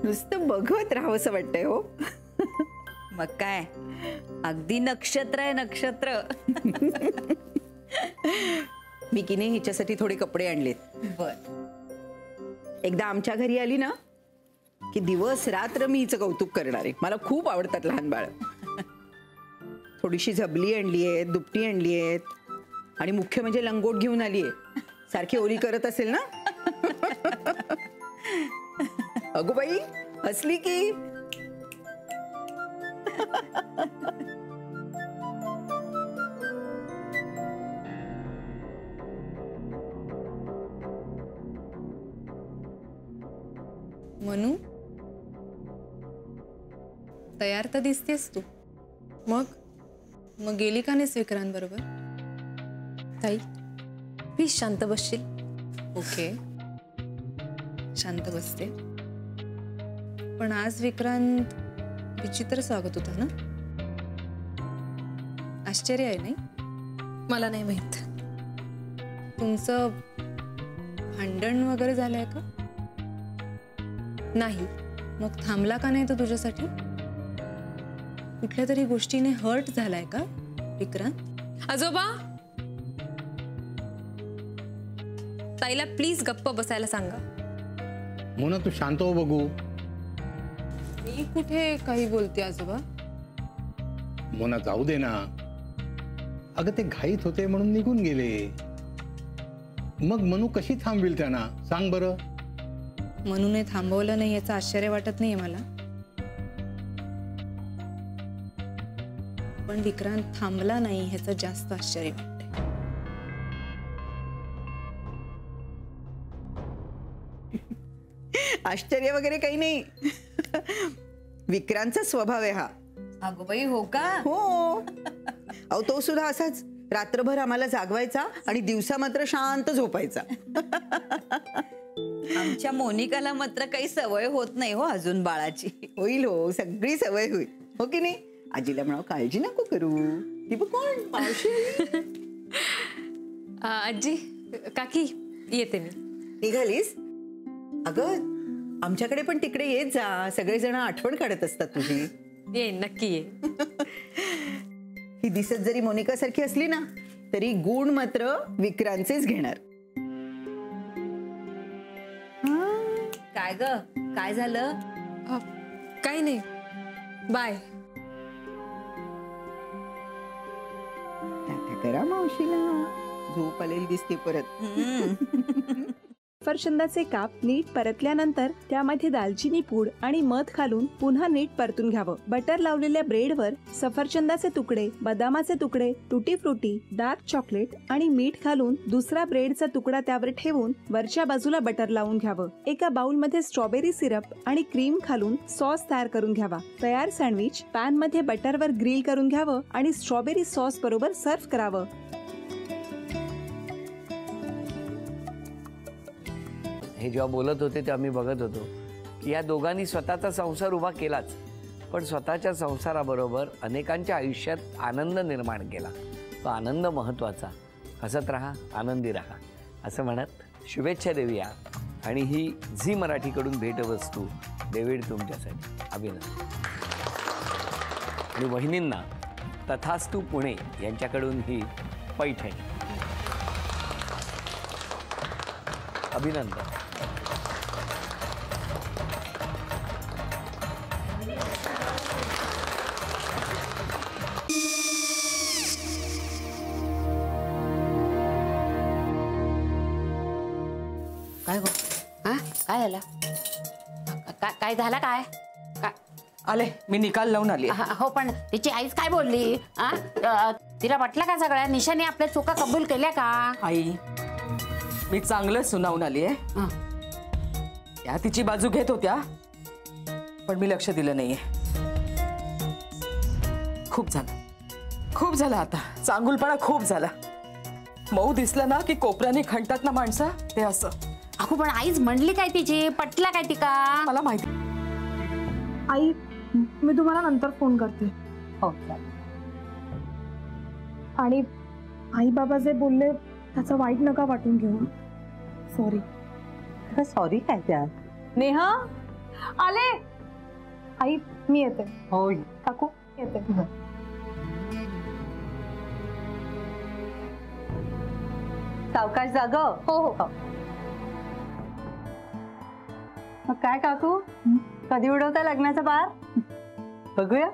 नुसतं बघत राहावंसं वाटतंय हो. मग काय, अगदी नक्षत्र आहे नक्षत्र. मी की नाही हिच्यासाठी थोडे कपडे आणलेत. बर. एकदा आमच्या घरी आली ना की दिवस रात्र मी हिचं कौतुक करणार आहे. मला खूप आवडतात लहान बाळ. थोडीशी झबली आणली आहे, दुपटी आणली आहेत आणि मुख्य म्हणजे लंगोट घेऊन आली आहे. सारखी ओली करत असेल ना. अगो बाई हसली की. मनू, तयार तर दिसतेस तू. मग गेली का नाहीस विक्रांत बरोबर? ताई प्लीज शांत बसशील? ओके, शांत बसते. पण आज विक्रांत विचित्र स्वागत होता ना? आश्चर्य आहे नाही? मला नाही माहित. तुमचं भांडण वगैरे झालंय का? नाही. मग थांबला का नाही तो तुझ्यासाठी? कुठल्या तरी गोष्टीने हर्ट झालाय का विक्रांत? आजोबा, ताईला प्लीज गप्प बसायला सांगा. मोना तू शांत हो बघू. मी कुठे काही बोलते आजोबा? मोना जाऊ दे ना. अगं ते घाईत होते म्हणून निघून गेले. मग मनू कशी थांबविल त्यांना सांग बरं. मनूने थांबवलं नाही याचं आश्चर्य वाटत नाहीये मला. पण विक्रांत थांबला नाही ह्याचं जास्त आश्चर्य वाटतंय. आश्चर्य वगैरे काही नाही. विक्रांतचा स्वभाव आहे हा. अगो बाई हो का? हो. अहो तो सुद्धा असाच रात्रभर आम्हाला जागवायचा आणि दिवसा मात्र शांत झोपायचा. आमच्या मोनिकाला मात्र काही सवय होत नाही हो अजून बाळाची. होईल हो, सगळी सवय होईल. हो की नाही? आजीला म्हणावं काळजी नको करू. ती बघ कोण मावशी. आजी, काकी येते मी. निघालीस? अगं आमच्याकडे पण तिकडे येत जा. सगळेजण आठवण काढत असतात तुझी. ये, नक्की ये. ही दिसत जरी मोनिका सारखी असली ना तरी गुण मात्र विक्रांतचेच घेणार. काय ग, काय झालं? काही नाही, बाय. करा मावशीला, झोप आलेली दिसते परत. सफरचंदाचे काप नीट परतल्यानंतर त्यामध्ये दालचिनी पूड आणि मध घालून पुन्हा नीट परतून घ्यावं. बटर लावलेल्या ब्रेडवर सफरचंदाचे तुकडे, बदामाचे तुकडे, टुटी फ्रुटी, डार्क चॉकलेट आणि मीठ घालून दुसरा ब्रेडचा तुकडा त्यावर ठेवून वरच्या बाजूला बटर लावून घ्यावं. एका बाउलमध्ये स्ट्रॉबेरी सिरप आणि क्रीम घालून सॉस तयार करून घ्यावा. तयार सँडविच पॅन मध्ये बटरवर ग्रिल करून घ्यावं आणि स्ट्रॉबेरी सॉस बरोबर सर्व्ह करावं. हे जेव्हा बोलत होते तेव्हा मी बघत होतो की या दोघांनी स्वतःचा संसार उभा केलाच, पण स्वतःच्या संसाराबरोबर अनेकांच्या आयुष्यात आनंद निर्माण केला. तो आनंद महत्त्वाचा. हसत राहा, आनंदी राहा असं म्हणत शुभेच्छा देऊया. आणि ही झी मराठीकडून भेटवस्तू डेव्हिड तुमच्यासाठी. अभिनंदन. आणि वहिनींना तथास्तू पुणे यांच्याकडून ही पैठणी. अभिनंदन. काय गो? हा काय झालं? काय झालं? काय आले मी निकाल लावून आली. हो पण तिची आईच काय बोलली? तिला वाटलं का सगळ्या निशाने आपल्या चुका कबूल केल्या का? आई मी चांगलं सुनावून आली आहे. त्या तिची बाजू घेत होत्या पण मी लक्ष दिलं नाहीये. खूप झालं आता. चांगुलपणा खूप झाला. मऊ दिसलं ना की कोपऱ्याने खणतात ना माणसं, ते असं. अगो पण आईच म्हणली काय तिची? पटला काय ती का? मला माहिती. आई मी तुम्हाला नंतर फोन करते. हो. आणि आई बाबा जे बोलले त्याचं वाईट नका वाटून घेऊ. सॉरी. सॉरी काय त्यात? नेहा आले आई मी येते. हो काकू येते. सावकाश जाग. हो हो. मग काय काकू, कधी उडवता लग्नाचा बार? बघूया.